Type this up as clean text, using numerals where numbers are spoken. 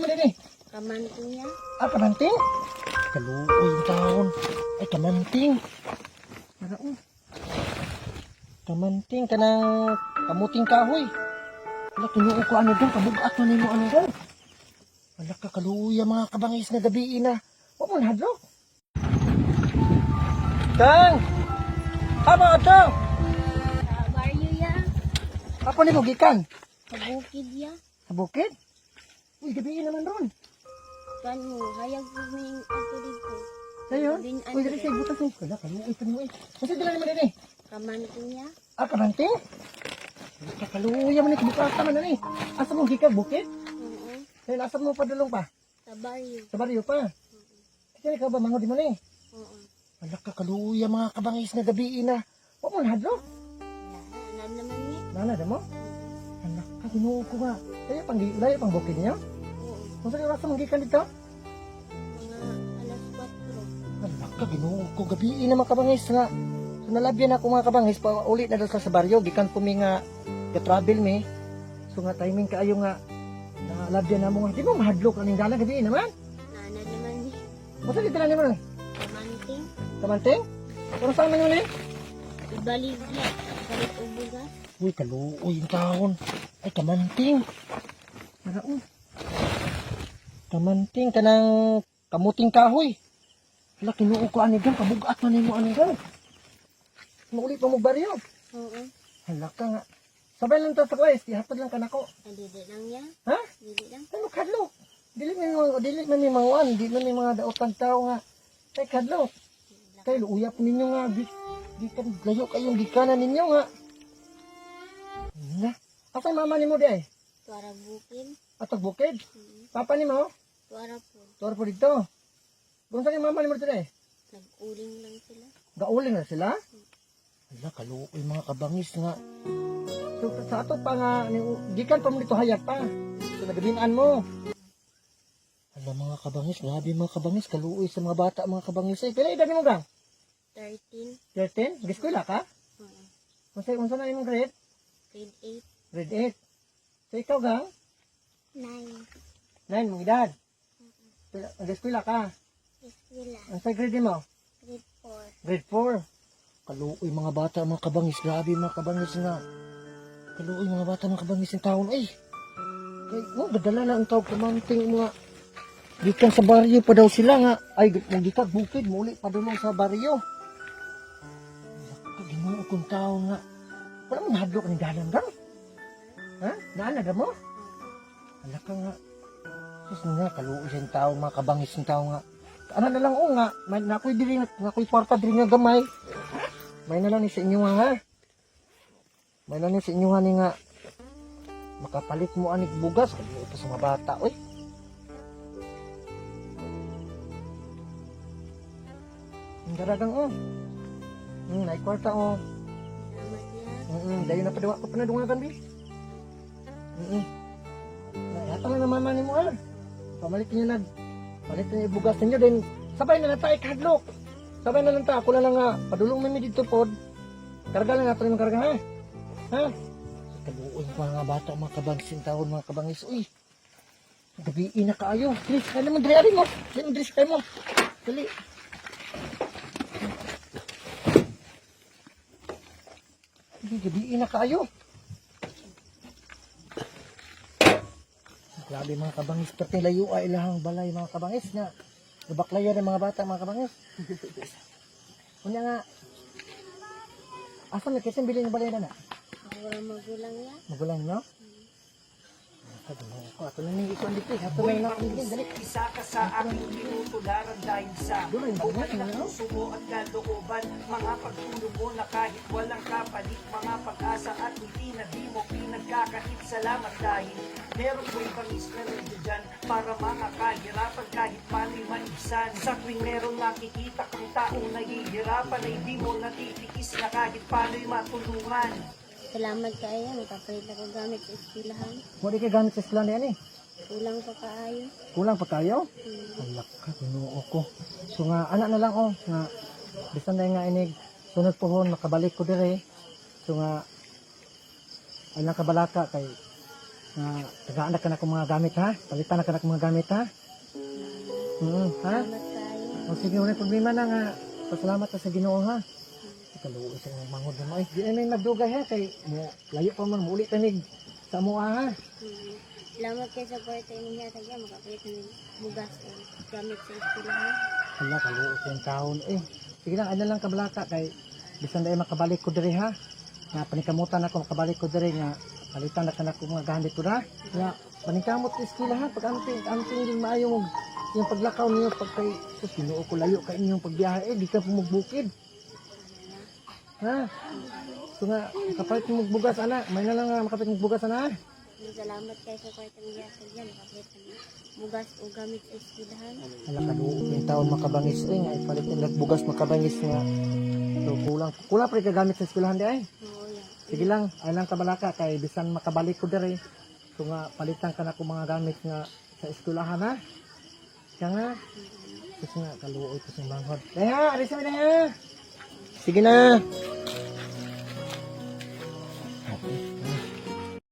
naman din eh? Kamanting niya. Ah, kamanting? Kaluoy yung taon. Ay, kamanting. Para kamanting ka ng kamuting kahoy. Wala, tinuo ko ano doon, kabugat na nimo ano doon. Wala ka kaluoy ang mga kabangis na gabi na. Huwag mo nahadlok. Tang! Aba, Tang! Baryo ya. Apa ni mo gikan? Sa bukid ya. Sa bukid? Uy, gabi naman ron. Kan mo, hayag mo yung ako dito. Ayun. Bin- Uy, dali siya butas mo. Wala, kaluoy pa mo eh. Kasi dala naman din eh. Kamanting niya. Ah, kamanting? Kakaluya man ni kabukata man ni. Asa mo gikan bukid? Oo. Ayun, asa mo padulong pa? Sa baryo. Sa baryo pa. Kasi ikaw ba mango di man ni? Oo. Wala kakaluya mga kabangis na gabi na. Huwag mo nahadlok. Alam naman niya. Nana, mo? Anak ka, ginuo ko nga. Layo pang bukid niyo? Oo. Kung saan yung asa mong gikan dito? Mga alas 4. Anak ka, ginuo ko. Gabi na mga kabangis nga. So nalabyan ako mga kabangis. Ulit na doon sa baryo. Gikan po mi nga ka-travel mi. So nga timing kaayo nga. Nalabyan na mo nga. Di mo mahadlok. Aning dalang gabi naman. Nana naman niya. Masa dito lang naman. Kamanting. Kamanting? Pero saan man yun eh? Ibalik niya. Balik ubugas. Uy, kaluoy yung taon. Ay, kamanting. Para kamanting ka ng kamuting kahoy. Wala, kinuo ko ani doon. Kabugat na nimo ani doon. Maulit pa mo baryo. Oo. Hala ka nga. Sabay lang to sa kwes. Ihatod lang ka na ko. Dili lang niya. Ha? Dili lang. Ano kadlo? Dili man ni mga uwan. Dili man ni mga daotang tao nga. Ay, kadlo. Kay luuyap ninyo nga. Gikan, layo kayong gikanan ninyo nga. Nga. Asa mama ni mo di ay? Tuara bukid. Atog bukid? Papa ni mo? Tuara po. Tuwar po dito. Kung saan yung mama ni mo dito eh? Nag-uling lang sila. Gauling na sila? Hala, kaluoy mga kabangis nga. So, sa ato pa nga, gikan pa mo dito hayag pa. So, nagabinaan mo. Hala mga kabangis, grabe mga kabangis, kaluoy sa mga bata mga kabangis. Eh, pila edad mo gang? 13. 13? Giskwela ka? Oo. Kung saan na yung grade? Grade 8. Grade 8. So, ikaw gang? 9. 9 mong edad. Giskwela ka? Eskwela. Ang sa grade mo? Grade 4. Grade 4. Kaluoy mga bata, mga kabangis. Grabe mga kabangis nga. Kaluoy mga bata, mga kabangis yung taon. Ay, dadala lang ang tawag kamanting mga. Gikan sa baryo pa daw sila nga. Ay, gikan bukid. Muli pa doon sa baryo. Ginuo kong taon nga. Wala mo nahadlok ni dalang gang. Ha? Naanaga mo? Hala ka nga. Sus nga, kaluoy siyang tao, mga kabangis yung tao nga. Ano na lang nga, nakoy diri nakoy kwarta diri nga gamay. May na lang ni sa inyo ha. May na lang sa inyo ni nga makapalit mo anig bugas kay ito sa mga bata oy. Ang daragang nay kwarta Salamat yan. dayon na padawa ko panadungagan bi. Nayata lang na mama ni mo Pamalit niyo palit niyo bugas ninyo din. Sabay na lang tayo kahadlok. Sabay na lang tayo. Ako na lang nga. Padulong may dito pod. Karga lang natin yung karga ha. Ha? Kabuoy pa nga bata mga kabangis yung taon mga kabangis. Uy. Gabiin na kaayo. Please, kaya naman dali mo. Dali mo dali kayo mo. Dali. Gabiin na kaayo. Grabe mga kabangis, pati layo ay ilahang balay mga kabangis nga. Nabaklayo rin mga bata mga kabangis. Kunya nga, asa na kasi bilhin yung balay na na? Wala magulang yan. Magulang nyo? Ato na nang ito dito. Ato na yung nakakingin. Dali. Isa ka sa aking tinutularan dahil sa Doon yung buhay balay na na puso mo at kalooban. Mga pagtulong mo na kahit walang kapalit. Mga pag-asa at hindi na di mo pinagkakait. Salamat dahil meron ko'y pangis na nandiyan dyan para mga kahirapan kahit pano'y manisan. Sa tuwing meron nakikita kang taong nahihirapan ay di mo natitikis na kahit pano'y matulungan. Salamat kayo. Makapalit ako gamit sa eskwelahan. Mo di kayo gamit sa eskwela na yan eh. Kulang pa kaayo. Kulang pa kayo? Alak ka, tinuo ko. So nga, anak na lang nga, bisan na nga inig, sunod pohon, makabalik ko dire. So nga, ay lang kabalaka kay, tagaan na ka na kong mga gamit ha. Palitan na ka na kong mga gamit ha. Ha? Salamat kayo. O sige, wala problema na nga. Pasalamat ka sa Ginoo ha. Ikaluoy sa mga mangod na mo. Di na yung nagdugay ha. Kay mo, layo pa man, muli tanig sa mua ha. Salamat kayo sa kwarta niya. Tagya, makapalit ng bugas o gamit sa eskwelahan. Hala, kaluoy sa yung taon. Sige lang, ano lang kabalaka kay bisan dahil makabalik ko diri ha. Nga panikamutan ako makabalik ko diri nga palitan na ka na ko mga gamit ko na. Nga panikamot sa eskwela ha. Pag anting yung maayo mo yung paglakaw niyo pag kay sus Ginoo ko layo ka inyong pagbiyahe di ka pumugbukid. Ha? So nga, makapalit mo bugas ana. May na lang nga makapalit mo bugas ana. Salamat kayo sa kwarta niya. Tagya, makapalit ng bugas o gamit sa eskwelahan. Hala kaluoy yung taon makabangis nga ipalit yung nagbugas makabangis nga. So kulang pa rin kagamit sa eskwelahan di ay. Oo, yan. Sige lang, ay lang kabalaka kay bisan makabalik ko diri. So nga palitan ka na ko mga gamit nga sa eskwelahan ha. Kaya nga. Kasi nga kaluoy ko sa manghod. Daya, alis na daya. Sige na.